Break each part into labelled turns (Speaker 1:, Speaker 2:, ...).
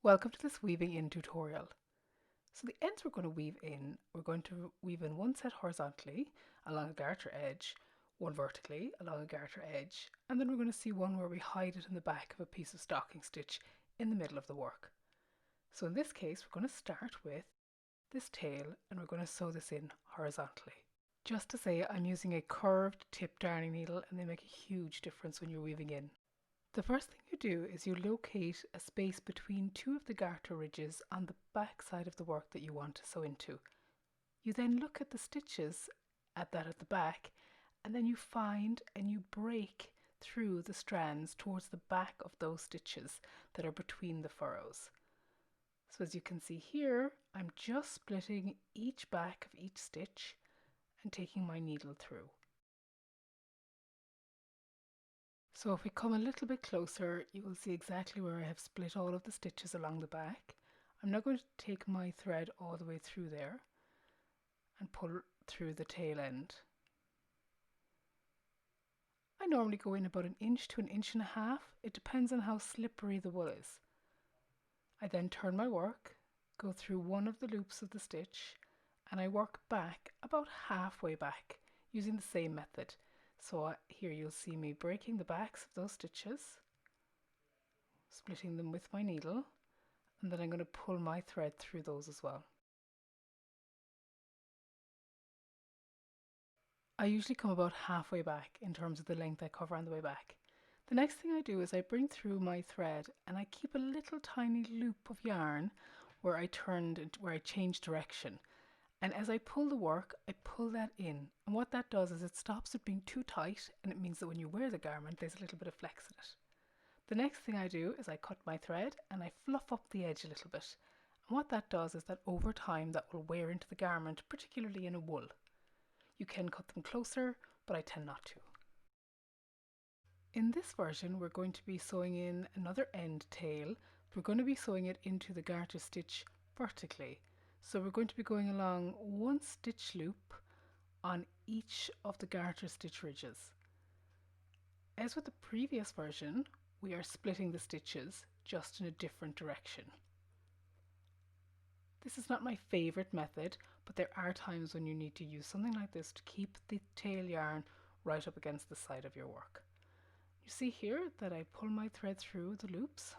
Speaker 1: Welcome to this weaving in tutorial. So the ends we're going to weave in one set horizontally along a garter edge, one vertically along a garter edge, and then we're going to see one where we hide it in the back of a piece of stocking stitch in the middle of the work. So in this case we're going to start with this tail and we're going to sew this in horizontally. Just to say, I'm using a curved tip darning needle and they make a huge difference when you're weaving in. The first thing you do is you locate a space between two of the garter ridges on the back side of the work that you want to sew into. You then look at the stitches at the back, and then you find and you break through the strands towards the back of those stitches that are between the furrows. So as you can see here, I'm just splitting each back of each stitch and taking my needle through. So if we come a little bit closer, you will see exactly where I have split all of the stitches along the back. I'm now going to take my thread all the way through there and pull through the tail end. I normally go in about 1 inch to 1.5 inches. It depends on how slippery the wool is. I then turn my work, go through one of the loops of the stitch, and I work back about halfway back using the same method. So here you'll see me breaking the backs of those stitches, splitting them with my needle, and then I'm going to pull my thread through those as well. I usually come about halfway back in terms of the length I cover on the way back. The next thing I do is I bring through my thread and I keep a little tiny loop of yarn where I change direction. And as I pull the work, I pull that in. And what that does is it stops it being too tight, and it means that when you wear the garment, there's a little bit of flex in it. The next thing I do is I cut my thread and I fluff up the edge a little bit. And what that does is that over time that will wear into the garment, particularly in a wool. You can cut them closer, but I tend not to. In this version, we're going to be sewing in another end tail. We're going to be sewing it into the garter stitch vertically. So we're going to be going along one stitch loop on each of the garter stitch ridges. As with the previous version, we are splitting the stitches just in a different direction. This is not my favourite method, but there are times when you need to use something like this to keep the tail yarn right up against the side of your work. You see here that I pull my thread through the loops,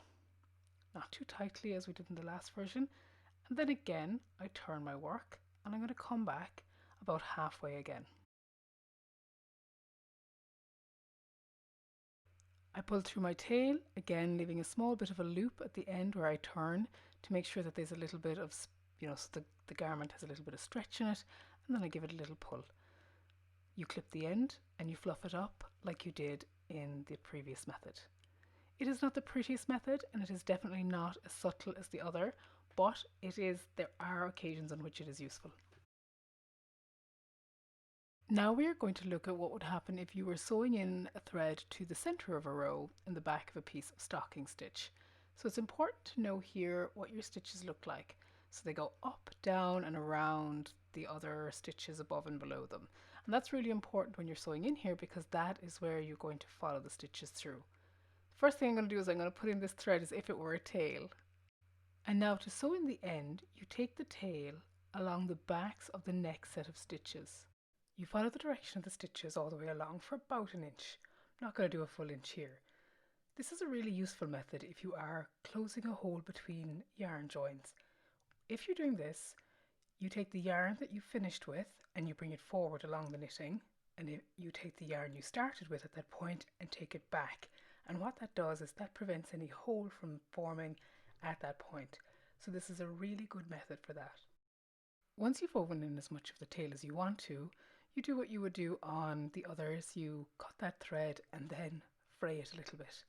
Speaker 1: not too tightly as we did in the last version, and then again I turn my work and I'm going to come back about halfway again. I pull through my tail, again leaving a small bit of a loop at the end where I turn to make sure that there's a little bit of, so the garment has a little bit of stretch in it, and then I give it a little pull. You clip the end and you fluff it up like you did in the previous method. It is not the prettiest method and it is definitely not as subtle as the other, but there are occasions on which it is useful. Now we are going to look at what would happen if you were sewing in a thread to the center of a row in the back of a piece of stocking stitch. So it's important to know here what your stitches look like. So they go up, down and around the other stitches above and below them. And that's really important when you're sewing in here because that is where you're going to follow the stitches through. First thing I'm going to do is I'm going to put in this thread as if it were a tail. And now to sew in the end, you take the tail along the backs of the next set of stitches. You follow the direction of the stitches all the way along for about 1 inch. I'm not going to do a full inch here. This is a really useful method if you are closing a hole between yarn joins. If you're doing this, you take the yarn that you finished with and you bring it forward along the knitting, and you take the yarn you started with at that point and take it back. And what that does is that prevents any hole from forming at that point. So this is a really good method for that. Once you've woven in as much of the tail as you want to, you do what you would do on the others. You cut that thread and then fray it a little bit.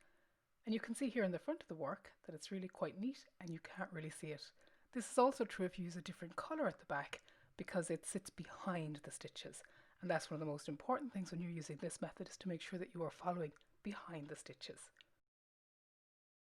Speaker 1: And you can see here in the front of the work that it's really quite neat and you can't really see it. This is also true if you use a different colour at the back because it sits behind the stitches. And that's one of the most important things when you're using this method, is to make sure that you are following behind the stitches.